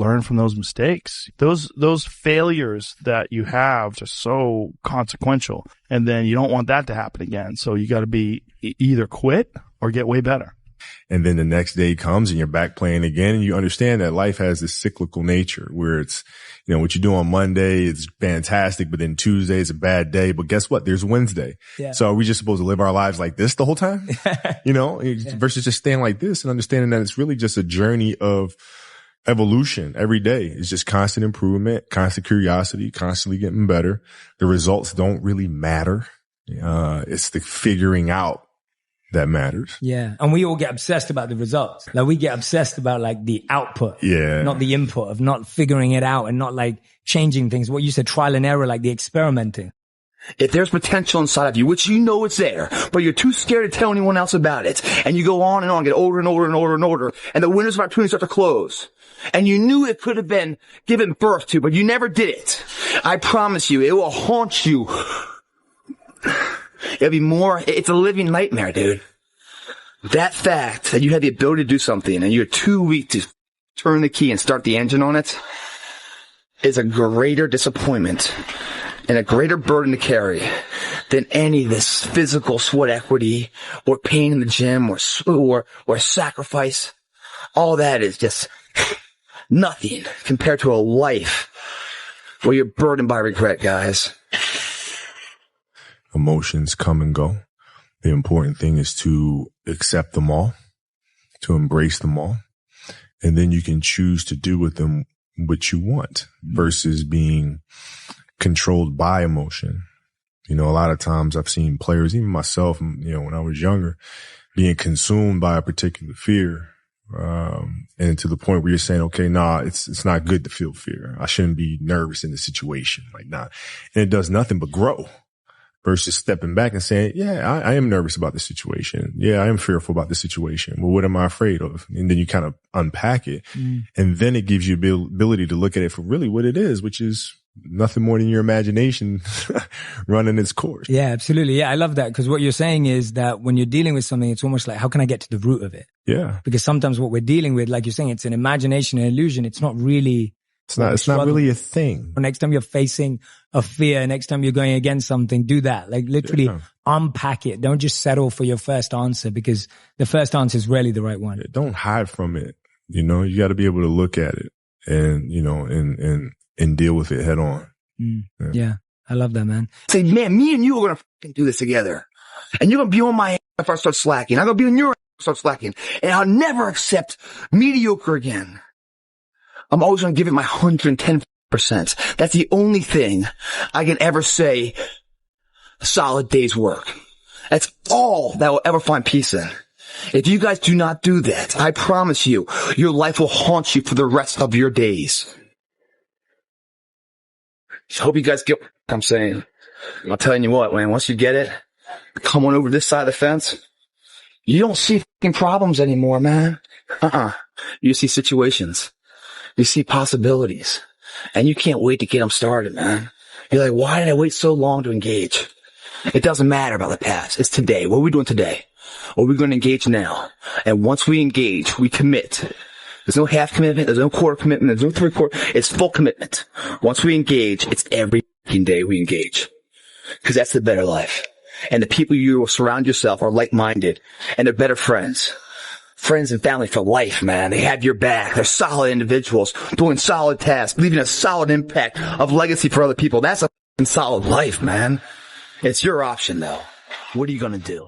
learn from those mistakes. Those failures that you have are so consequential, and then you don't want that to happen again. So you got to be either quit or get way better. And then the next day comes and you're back playing again, and you understand that life has this cyclical nature where it's, you know, what you do on Monday is fantastic, but then Tuesday is a bad day. But guess what? There's Wednesday. Yeah. So are we just supposed to live our lives like this the whole time? You know, versus just staying like this and understanding that it's really just a journey of evolution every day. It's just constant improvement, constant curiosity, constantly getting better. The results don't really matter. It's the figuring out that matters. Yeah. And we all get obsessed about the results. Like we get obsessed about like the output, not the input, of not figuring it out and not like changing things. What you said, trial and error, like the experimenting. If there's potential inside of you, which you know it's there, but you're too scared to tell anyone else about it, and you go on and on, get older and older and older and older, and the windows of opportunity start to close, and you knew it could have been given birth to, but you never did it, I promise you, it will haunt you. It's a living nightmare, dude. That fact that you had the ability to do something and you're too weak to turn the key and start the engine on it is a greater disappointment and a greater burden to carry than any of this physical sweat equity or pain in the gym or sacrifice. All that is just nothing compared to a life where you're burdened by regret, guys. Emotions come and go. The important thing is to accept them all, to embrace them all, and then you can choose to do with them what you want versus being controlled by emotion. You know, a lot of times I've seen players, even myself, you know, when I was younger, being consumed by a particular fear. And to the point where you're saying, okay, it's not good to feel fear. I shouldn't be nervous in the situation. Like, nah. And it does nothing but grow. Versus stepping back and saying, yeah, I am nervous about the situation. Yeah, I am fearful about the situation. Well, what am I afraid of? And then you kind of unpack it. And then it gives you the ability to look at it for really what it is, which is nothing more than your imagination running its course. Yeah, absolutely. Yeah, I love that, because what you're saying is that when you're dealing with something, it's almost like, how can I get to the root of it? Yeah. Because sometimes what we're dealing with, like you're saying, it's an imagination, an illusion. It's not really... It's not really a thing. Next time you're facing a fear, next time you're going against something, do that. Like literally unpack it. Don't just settle for your first answer, because the first answer is rarely the right one. Yeah, don't hide from it. You know, you got to be able to look at it and, you know, and deal with it head on. Yeah. I love that, man. Say, man, me and you are going to fucking do this together. And you're going to be on my ass if I start slacking. I'm going to be on your ass if I start slacking. And I'll never accept mediocre again. I'm always going to give it my 110%. That's the only thing I can ever say a solid day's work. That's all that will ever find peace in. If you guys do not do that, I promise you, your life will haunt you for the rest of your days. Just hope you guys get what I'm saying. I'm telling you what, man, once you get it, come on over this side of the fence, you don't see fucking problems anymore, man. You see situations. You see possibilities, and you can't wait to get them started, man. You're like, why did I wait so long to engage? It doesn't matter about the past. It's today. What are we doing today? What are we going to engage now? And once we engage, we commit. There's no half commitment. There's no quarter commitment. There's no three-quarter. It's full commitment. Once we engage, it's every day we engage. Because that's the better life. And the people you will surround yourself are like-minded, and they're better friends. Friends and family for life, man. They have your back. They're solid individuals doing solid tasks, leaving a solid impact of legacy for other people. That's a solid life, man. It's your option, though. What are you going to do?